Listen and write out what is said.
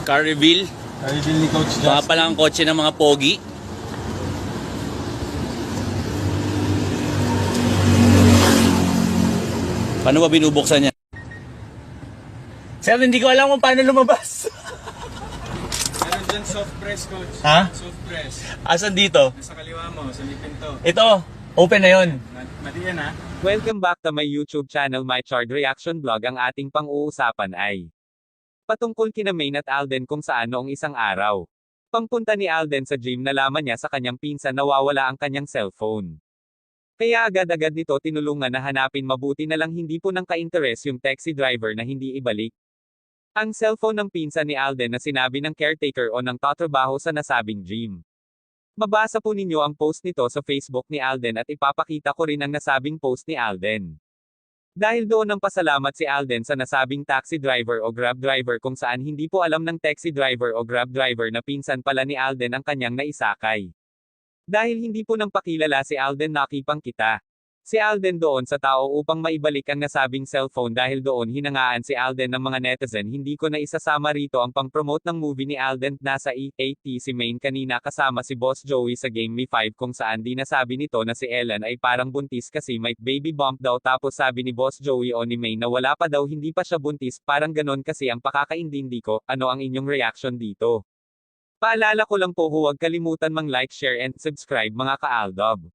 Car reveal. Reveal ni Coach Mga Just. palang kotse ng mga pogi. Paano ba binubuksan yan? Sir, hindi ko alam kung paano lumabas. Meron dyan soft press, Coach. Ha? Soft press. Asan dito? Nasa kaliwa mo, sa may pinto. Ito, open na yun. Mali yan, ha? Welcome back to my YouTube channel, My Chard Reaction Vlog. Ang ating pang-uusapan ay patungkol kina Maine at Alden kung saan noong isang araw. Pangpunta ni Alden sa gym, nalaman niya sa kanyang pinsan nawawala ang kanyang cellphone. Kaya agad-agad nito tinulungan na hanapin, mabuti na lang hindi po nang ka-interest yung taxi driver na hindi ibalik ang cellphone ng pinsan ni Alden na sinabi ng caretaker o ng tatrabaho sa nasabing gym. Mabasa po ninyo ang post nito sa Facebook ni Alden at ipapakita ko rin ang nasabing post ni Alden. Dahil doon ang pasalamat si Alden sa nasabing taxi driver o grab driver kung saan hindi po alam ng taxi driver o grab driver na pinsan pala ni Alden ang kanyang naisakay. Dahil hindi po nang pakilala si Alden, nakipang kita si Alden doon sa tao upang maibalik ang nasabing cellphone. Dahil doon hinangaan si Alden ng mga netizen. Hindi ko na isasama rito ang pang-promote ng movie ni Alden. Nasa EAT si Maine kanina kasama si Boss Joey sa Game Me 5 kung saan di nasabi nito na si Ellen ay parang buntis kasi may baby bump daw, tapos sabi ni Boss Joey o ni Maine na wala pa daw, hindi pa siya buntis, parang ganon kasi ang pakakaintindi ko. Ano ang inyong reaction dito? Paalala ko lang po, huwag kalimutan mang like, share and subscribe mga ka-Aldob.